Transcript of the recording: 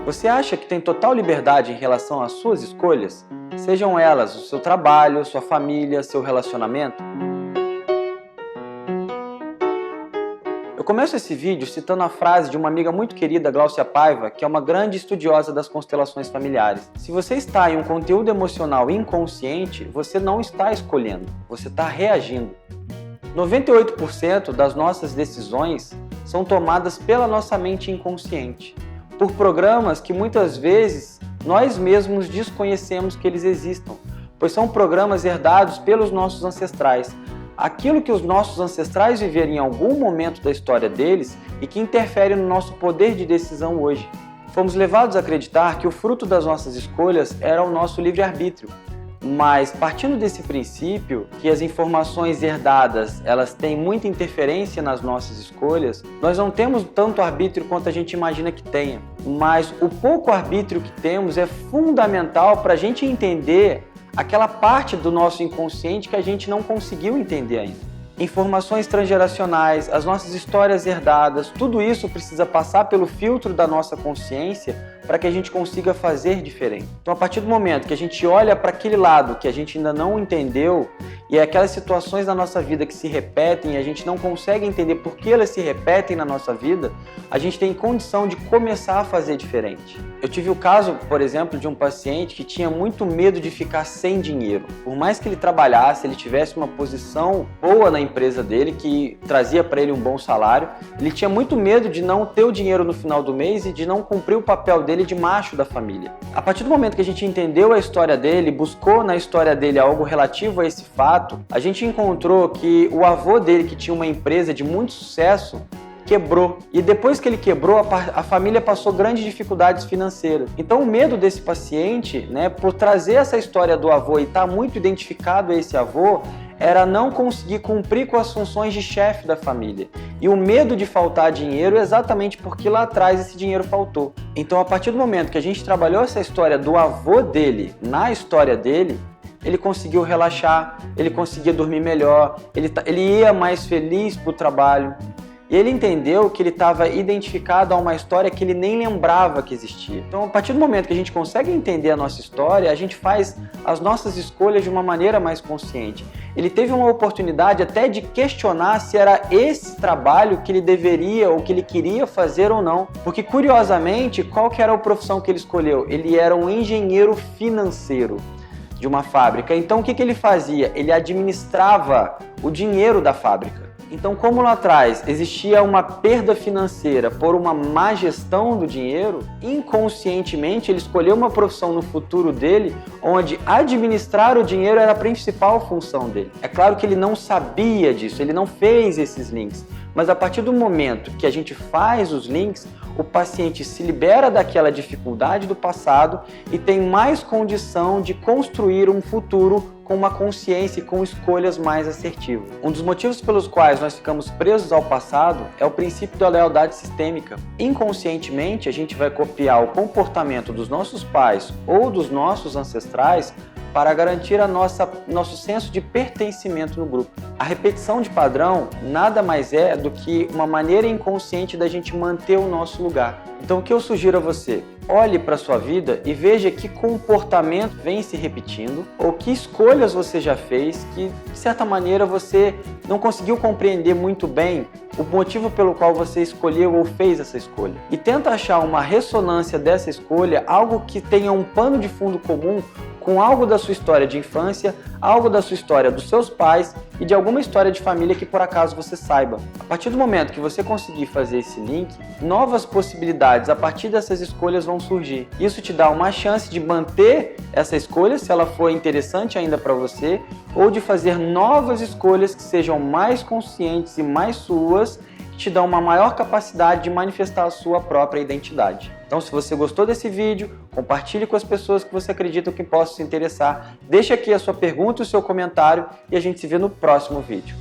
Você acha que tem total liberdade em relação às suas escolhas? Sejam elas o seu trabalho, sua família, seu relacionamento? Eu começo esse vídeo citando a frase de uma amiga muito querida, Gláucia Paiva, que é uma grande estudiosa das constelações familiares. Se você está em um conteúdo emocional inconsciente, você não está escolhendo, você está reagindo. 98% das nossas decisões são tomadas pela nossa mente inconsciente, por programas que muitas vezes nós mesmos desconhecemos que eles existam, pois são programas herdados pelos nossos ancestrais. Aquilo que os nossos ancestrais viveram em algum momento da história deles e que interfere no nosso poder de decisão hoje. Fomos levados a acreditar que o fruto das nossas escolhas era o nosso livre-arbítrio. Mas, partindo desse princípio, que as informações herdadas elas têm muita interferência nas nossas escolhas, nós não temos tanto arbítrio quanto a gente imagina que tenha. Mas o pouco arbítrio que temos é fundamental para a gente entender aquela parte do nosso inconsciente que a gente não conseguiu entender ainda. Informações transgeracionais, as nossas histórias herdadas, tudo isso precisa passar pelo filtro da nossa consciência para que a gente consiga fazer diferente. Então, a partir do momento que a gente olha para aquele lado que a gente ainda não entendeu e aquelas situações da nossa vida que se repetem e a gente não consegue entender por que elas se repetem na nossa vida, a gente tem condição de começar a fazer diferente. Eu tive o caso, por exemplo, de um paciente que tinha muito medo de ficar sem dinheiro. Por mais que ele trabalhasse, ele tivesse uma posição boa na empresa dele, que trazia para ele um bom salário, ele tinha muito medo de não ter o dinheiro no final do mês e de não cumprir o papel dele de macho da família. A partir do momento que a gente entendeu a história dele, buscou na história dele algo relativo a esse fato, a gente encontrou que o avô dele, que tinha uma empresa de muito sucesso, quebrou. E depois que ele quebrou, a família passou grandes dificuldades financeiras. Então o medo desse paciente, por trazer essa história do avô e estar muito identificado a esse avô, era não conseguir cumprir com as funções de chefe da família. E o medo de faltar dinheiro é exatamente porque lá atrás esse dinheiro faltou. Então, a partir do momento que a gente trabalhou essa história do avô dele na história dele, ele conseguiu relaxar, ele conseguia dormir melhor, ele ia mais feliz para o trabalho. E ele entendeu que ele estava identificado a uma história que ele nem lembrava que existia. Então, a partir do momento que a gente consegue entender a nossa história, a gente faz as nossas escolhas de uma maneira mais consciente. Ele teve uma oportunidade até de questionar se era esse trabalho que ele deveria ou que ele queria fazer ou não. Porque, curiosamente, qual que era a profissão que ele escolheu? Ele era um engenheiro financeiro de uma fábrica. Então, o que ele fazia? Ele administrava o dinheiro da fábrica. Então, como lá atrás existia uma perda financeira por uma má gestão do dinheiro, inconscientemente ele escolheu uma profissão no futuro dele onde administrar o dinheiro era a principal função dele. É claro que ele não sabia disso, ele não fez esses links, mas a partir do momento que a gente faz os links, o paciente se libera daquela dificuldade do passado e tem mais condição de construir um futuro com uma consciência e com escolhas mais assertivas. Um dos motivos pelos quais nós ficamos presos ao passado é o princípio da lealdade sistêmica. Inconscientemente, a gente vai copiar o comportamento dos nossos pais ou dos nossos ancestrais para garantir nosso senso de pertencimento no grupo. A repetição de padrão nada mais é do que uma maneira inconsciente da gente manter o nosso lugar. Então, o que eu sugiro a você? Olhe para a sua vida e veja que comportamento vem se repetindo ou que escolhas você já fez que, de certa maneira, você não conseguiu compreender muito bem o motivo pelo qual você escolheu ou fez essa escolha. E tenta achar uma ressonância dessa escolha, algo que tenha um pano de fundo comum com algo da sua história de infância, algo da sua história dos seus pais e de alguma história de família que por acaso você saiba. A partir do momento que você conseguir fazer esse link, novas possibilidades a partir dessas escolhas vão surgir. Isso te dá uma chance de manter essa escolha, se ela for interessante ainda para você, ou de fazer novas escolhas que sejam mais conscientes e mais suas, que te dão uma maior capacidade de manifestar a sua própria identidade. Então, se você gostou desse vídeo, compartilhe com as pessoas que você acredita que possam se interessar. Deixe aqui a sua pergunta e o seu comentário e a gente se vê no próximo vídeo.